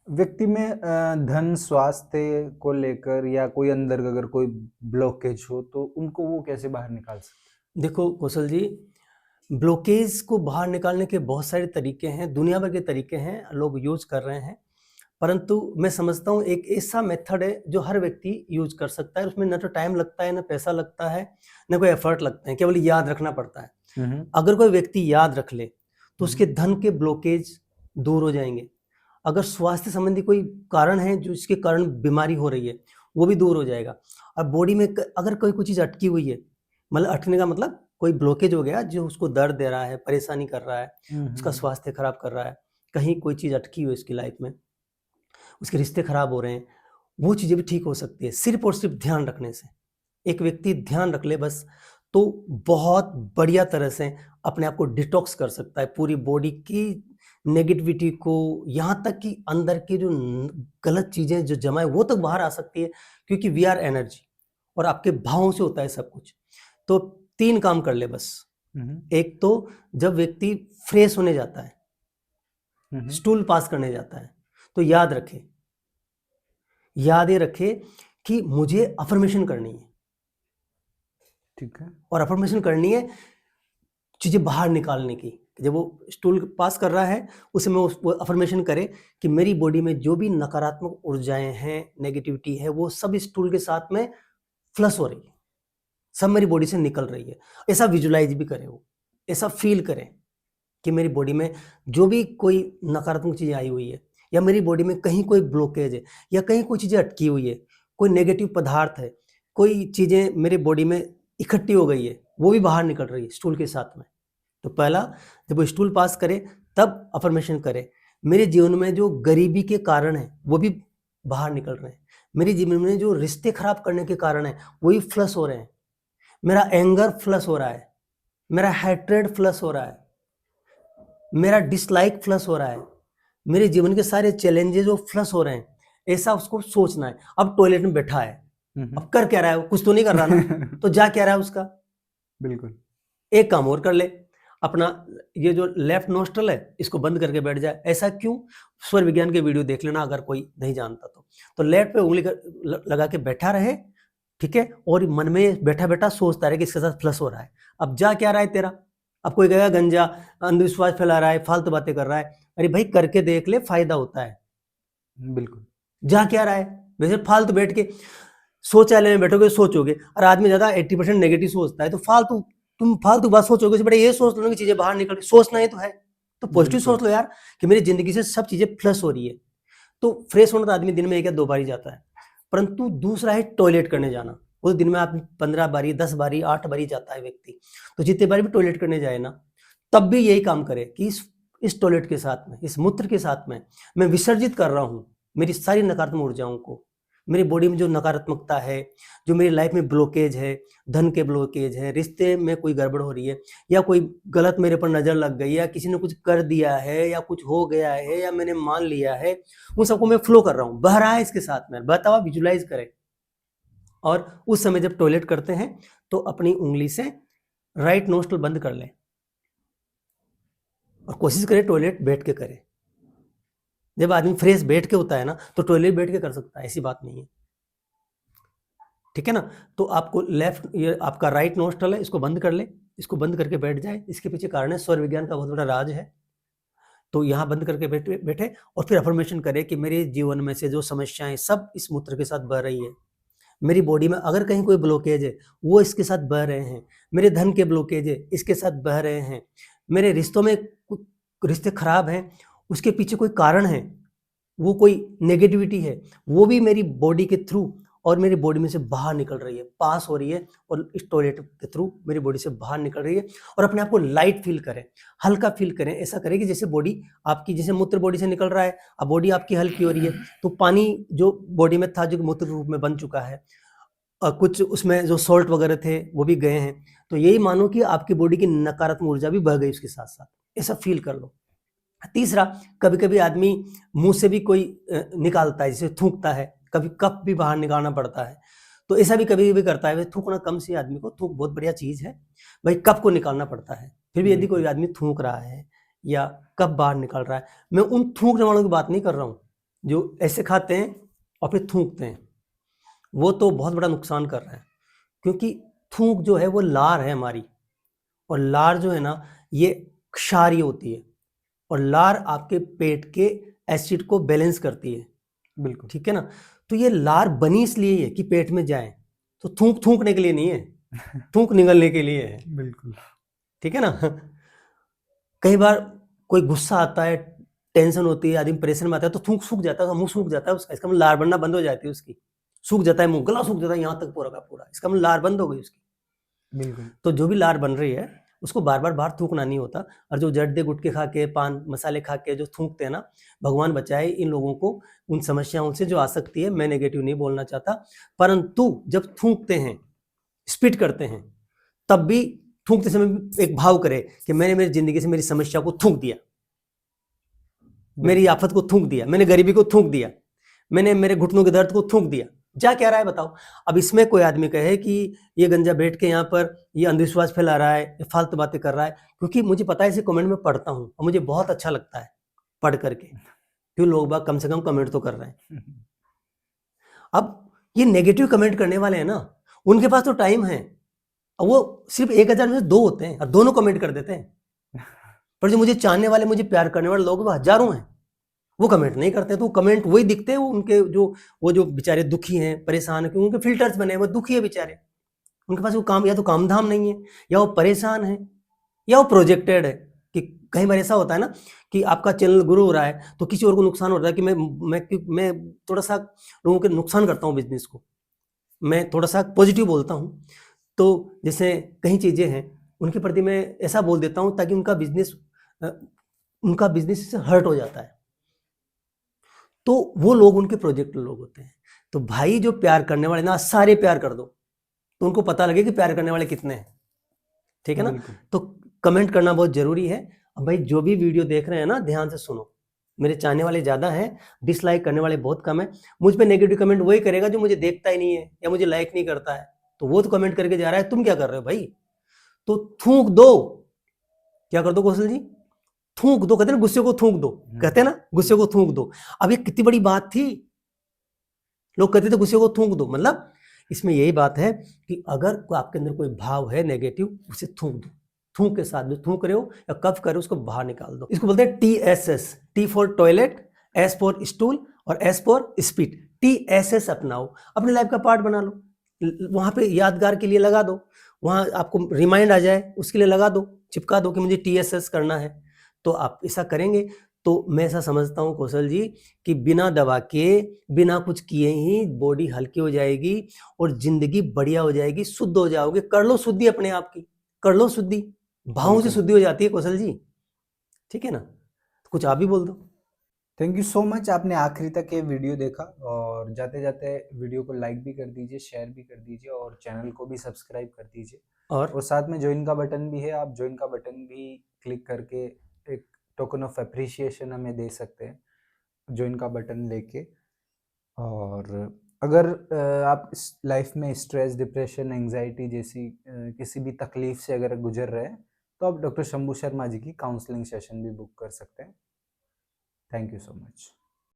व्यक्ति में धन स्वास्थ्य को लेकर या कोई अंदर अगर कोई ब्लॉकेज हो तो उनको वो कैसे बाहर निकाल सकते देखो कौशल जी, ब्लॉकेज को बाहर निकालने के बहुत सारे तरीके हैं, दुनिया भर के तरीके हैं, लोग यूज कर रहे हैं। परंतु मैं समझता हूँ एक ऐसा मेथड है जो हर व्यक्ति यूज कर सकता है। उसमें ना तो टाइम लगता है, ना पैसा लगता है, ना कोई एफर्ट लगता है, केवल याद रखना पड़ता है। हैं? अगर कोई व्यक्ति याद रख ले तो उसके धन के ब्लॉकेज दूर हो जाएंगे। अगर स्वास्थ्य संबंधी कोई कारण है जो इसके कारण बीमारी हो रही है, वो भी दूर हो जाएगा। और बॉडी में अगर कोई चीज अटकी हुई है, मतलब अटकने का मतलब कोई ब्लॉकेज हो गया जो उसको दर्द दे रहा है, परेशानी कर रहा है, उसका स्वास्थ्य खराब कर रहा है, कहीं कोई चीज अटकी हुई इसकी लाइफ में, उसके रिश्ते खराब हो रहे हैं, वो चीजें भी ठीक हो सकती है सिर्फ और सिर्फ ध्यान रखने से। एक व्यक्ति ध्यान रख ले बस, तो बहुत बढ़िया तरह से अपने आप को डिटॉक्स कर सकता है पूरी बॉडी की नेगेटिविटी को, यहाँ तक कि अंदर की जो गलत चीजें जो जमा है वो तक बाहर आ सकती है, क्योंकि वी आर एनर्जी और आपके भावों से होता है सब कुछ। तो 3 काम कर ले बस। एक तो जब व्यक्ति फ्रेश होने जाता है, स्टूल पास करने जाता है, तो याद ये रखे कि मुझे अफर्मेशन करनी है। ठीक है। और अफर्मेशन करनी है चीजें बाहर निकालने की। जब वो स्टूल पास कर रहा है उसे में वो अफर्मेशन करे कि मेरी बॉडी में जो भी नकारात्मक ऊर्जाएं हैं, नेगेटिविटी है, वो सब इस टूल के साथ में फ्लश हो रही है, सब मेरी बॉडी से निकल रही है। ऐसा विजुलाइज भी करे, वो ऐसा फील करें कि मेरी बॉडी में जो भी कोई नकारात्मक चीजें आई हुई है, या मेरी बॉडी में कहीं कोई ब्लॉकेज है, या कहीं कोई चीजें अटकी हुई है, कोई नेगेटिव पदार्थ है, कोई चीजें मेरी बॉडी में इकट्ठी हो गई है, वो भी बाहर निकल रही है स्टूल के साथ में। तो पहला, जब वो स्टूल पास करे तब अफर्मेशन करे, मेरे जीवन में जो गरीबी के कारण है वो भी बाहर निकल रहे हैं, मेरे जीवन में जो रिश्ते खराब करने के कारण है वो भी फ्लश हो रहे हैं, मेरा एंगर फ्लश हो रहा है, मेरा हैट्रेड फ्लश हो रहा है, मेरा डिसलाइक फ्लश हो रहा है, मेरे जीवन के सारे चैलेंजेस जो फ्लश हो रहे हैं, ऐसा उसको सोचना है। अब टॉयलेट में बैठा है, अब कर क्या रहा है, कुछ तो नहीं कर रहा ना, तो जा क्या रहा है उसका। बिल्कुल। एक काम और कर ले, अपना ये जो लेफ्ट नोस्ट्रल है इसको बंद करके बैठ जाए। ऐसा क्यों? स्वर विज्ञान के वीडियो देख लेना अगर कोई नहीं जानता तो लेफ्ट पे उंगली लगा के बैठा रहे, ठीक है, और मन में बैठा बैठा सोचता रहे कि इसके साथ फ्लश हो रहा है। अब जा क्या रहा है तेरा? अब कोई कहेगा गंजा, अंधविश्वास फैला रहा है, फालतू बातें कर रहा है। अरे भाई करके देख ले, फायदा होता है। बिल्कुल। जा क्या रहा है? वैसे फालतू बैठ के शौचालय में बैठोगे सोचोगे, और आदमी ज्यादा 80% नेगेटिव सोचता है, तो तुम फालतू बात सोचोगे, बड़े ये सोच लो कि चीजें बाहर निकल, सोचना ही तो है, तो पॉजिटिव सोच लो यार कि मेरी जिंदगी से सब चीजें फ्लश हो रही है। तो फ्रेश होना तो आदमी दिन में 1 या 2 बार ही जाता है। परंतु दूसरा है टॉयलेट करने जाना, वो दिन में आप 15 बारी, 10 बारी, 8 बारी जाता है व्यक्ति। तो जितने बार भी टॉयलेट करने जाए ना, तब भी यही काम करे कि इस टॉयलेट के साथ में, इस मूत्र के साथ में मैं विसर्जित कर रहा हूं मेरी सारी नकारात्मक ऊर्जाओं को। मेरी बॉडी में जो नकारात्मकता है, जो मेरी लाइफ में ब्लॉकेज है, धन के ब्लॉकेज है, रिश्ते में कोई गड़बड़ हो रही है, या कोई गलत मेरे पर नजर लग गई, या किसी ने कुछ कर दिया है, या कुछ हो गया है, या मैंने मान लिया है, उन सबको मैं फ्लो कर रहा हूं, बह रहा है इसके साथ में। बहता हुआ विजुलाइज करें। और उस समय जब टॉयलेट करते हैं तो अपनी उंगली से राइट नोस्ट्रल बंद कर लें, और कोशिश करें टॉयलेट बैठ के करें। जब आदमी फ्रेश बैठ के होता है ना, तो टॉयलेट बैठ के कर सकता है, ऐसी बात नहीं है, ठीक है ना। तो आपको लेफ्ट, ये आपका राइट नोस्ट्रल है, इसको बंद कर ले, इसको बंद करके बैठ जाए। इसके पीछे कारण है, स्वर विज्ञान का बहुत बड़ा राज है। तो यहाँ बंद करके बैठे और फिर अफर्मेशन करे कि मेरे जीवन में से जो समस्याएं सब इस मूत्र के साथ बह रही है। मेरी बॉडी में अगर कहीं कोई ब्लॉकेज है वो इसके साथ बह रहे हैं, मेरे धन के ब्लॉकेज है इसके साथ बह रहे हैं, मेरे रिश्तों में रिश्ते खराब हैं, उसके पीछे कोई कारण है, वो कोई नेगेटिविटी है, वो भी मेरी बॉडी के थ्रू और मेरी बॉडी में से बाहर निकल रही है, पास हो रही है, और इस टॉयलेट के थ्रू मेरी बॉडी से बाहर निकल रही है। और अपने आप को लाइट फील करें, हल्का फील करें। ऐसा करें कि जैसे बॉडी आपकी, जैसे मूत्र बॉडी से निकल रहा है, अब बॉडी आपकी हल्की हो रही है, तो पानी जो बॉडी में था, जो मूत्र रूप में बन चुका है, और कुछ उसमें जो सॉल्ट वगैरह थे वो भी गए हैं, तो यही मानो कि आपकी बॉडी की नकारात्मक ऊर्जा भी बह गई उसके साथ साथ। ऐसा फील कर लो। तीसरा, कभी कभी आदमी मुंह से भी कोई निकालता है, जैसे थूकता है, कभी कफ भी बाहर निकालना पड़ता है, तो ऐसा भी कभी कभी करता है। थूकना कम से आदमी को, थूक बहुत बढ़िया चीज है भाई, कफ को निकालना पड़ता है। फिर भी यदि कोई आदमी थूक रहा है या कफ बाहर निकल रहा है, मैं उन थूकने वालों की बात नहीं कर रहा हूँ जो ऐसे खाते हैं और फिर थूकते हैं, वो तो बहुत बड़ा नुकसान कर रहा है, क्योंकि थूक जो है वो लार है हमारी, और लार जो है ना ये क्षारीय होती है, और लार आपके पेट के एसिड को बैलेंस करती है, बिल्कुल। ठीक है ना। तो ये लार बनी इसलिए है कि पेट में जाए, तो थूक थूकने के लिए नहीं है, थूक निगलने के लिए है, बिल्कुल। ठीक है ना। कई बार कोई गुस्सा आता है, टेंशन होती है, आदमी परेशान में आता है, तो थूक सूख जाता है, मुंह सूख जाता है उसका, इसका मतलब लार बनना बंद हो जाती है उसकी, सूख जाता है मुंह, गला सूख जाता है यहाँ तक पूरा का पूरा, इसका मतलब लार बंद हो गई उसकी। बिल्कुल। तो जो भी लार बन रही है उसको बार बार बाहर थूकना नहीं होता। और जो जड्डे गुटके खा के, पान मसाले खा के जो थूकते हैं ना, भगवान बचाए इन लोगों को उन समस्याओं से जो आ सकती है। मैं नेगेटिव नहीं बोलना चाहता, परंतु जब थूकते हैं, स्पिट करते हैं, तब भी थूकते समय भी एक भाव करे कि मैंने मेरी जिंदगी से मेरी समस्या को थूक दिया, मेरी आफत को थूक दिया, मैंने गरीबी को थूक दिया, मैंने मेरे घुटनों के दर्द को थूक दिया। जा क्या रहा है बताओ। अब इसमें कोई आदमी कहे कि ये गंजा बैठ के यहाँ पर ये अंधविश्वास फैला रहा है, ये फालतू बातें कर रहा है, क्योंकि मुझे पता है, इसे कमेंट में पढ़ता हूँ और मुझे बहुत अच्छा लगता है पढ़ करके, क्यों लोग बाग कम से कम कमेंट तो कर रहे हैं। अब ये नेगेटिव कमेंट करने वाले हैं ना, उनके पास तो टाइम है, और वो सिर्फ 1000 में से 2 होते हैं और दोनों कमेंट कर देते हैं। पर जो मुझे चाहने वाले, मुझे प्यार करने वाले लोग वो हजारों हैं, वो कमेंट नहीं करते। तो कमेंट वही दिखते हैं, वो उनके वो जो बेचारे दुखी हैं, परेशान हैं, क्योंकि उनके फिल्टर्स बने हैं, वो दुखी है बेचारे, उनके पास वो काम, या तो काम धाम नहीं है, या वो परेशान है, या वो प्रोजेक्टेड है। कि कई बार ऐसा होता है ना कि आपका चैनल ग्रो हो रहा है तो किसी और को नुकसान हो रहा है, कि मैं थोड़ा सा लोगों के नुकसान करता हूँ बिजनेस को, मैं थोड़ा सा पॉजिटिव बोलता हूँ। तो जैसे कई चीज़ें हैं उनके प्रति मैं ऐसा बोल देता हूँ ताकि उनका बिजनेस इससे हर्ट हो जाता है, तो वो लोग उनके प्रोजेक्ट लोग होते हैं। तो भाई जो प्यार करने वाले ना, सारे प्यार कर दो, तो उनको पता लगे कि प्यार करने वाले कितने हैं, ठीक है ना। बिल्कुल। तो कमेंट करना बहुत जरूरी है। अब भाई जो भी वीडियो देख रहे हैं ना, ध्यान से सुनो, मेरे चाहने वाले ज्यादा हैं, डिसलाइक करने वाले बहुत कम है। मुझ पे नेगेटिव कमेंट वही करेगा जो मुझे देखता ही नहीं है या मुझे लाइक नहीं करता है, तो वो तो कमेंट करके जा रहा है, तुम क्या कर रहे हो भाई। तो थूक दो, क्या कर दो कौशल जी, थूक दो, कहते हैं ना गुस्से को थूक दो, कहते हैं ना गुस्से को थूक दो। अब ये कितनी बड़ी बात थी, लोग कहते थे गुस्से को थूक दो, मतलब इसमें यही बात है कि अगर आपके अंदर कोई भाव है नेगेटिव, उसे थूक दो, थूक के साथ जो थूक रहे हो या कफ कर रहे हो उसको बाहर निकाल दो। इसको बोलते हैं TSS, T for toilet, S for stool और S फॉर स्पीट। TSS अपनाओ, अपने लाइफ का पार्ट बना लो, वहां पे यादगार के लिए लगा दो, वहां आपको रिमाइंड आ जाए उसके लिए लगा दो, चिपका दो कि मुझे TSS करना है। तो आप ऐसा करेंगे तो मैं ऐसा समझता हूँ कौशल जी कि बिना दवा के, बिना कुछ किए ही बॉडी हल्की हो जाएगी और जिंदगी बढ़िया हो जाएगी, शुद्ध हो जाओगे। कर लो शुद्धि अपने आप की, कर लो शुद्धि, भावों से बिल्कुल। शुद्धि हो जाती है कौशल जी, ठीक है ना। तो कुछ आप भी बोल दो। थैंक यू सो मच, आपने आखिरी तक ये वीडियो देखा, और जाते जाते वीडियो को लाइक भी कर दीजिए, शेयर भी कर दीजिए, और चैनल को भी सब्सक्राइब कर दीजिए। और साथ में ज्वाइन का बटन भी है, आप ज्वाइन का बटन भी क्लिक करके एक टोकन ऑफ अप्रिसिएशन हमें दे सकते हैं ज्वाइन का बटन लेके। और अगर आप इस लाइफ में स्ट्रेस, डिप्रेशन, एंजाइटी जैसी किसी भी तकलीफ से अगर गुजर रहे हैं, तो आप डॉक्टर शंभू शर्मा जी की काउंसलिंग सेशन भी बुक कर सकते हैं। Thank you so much.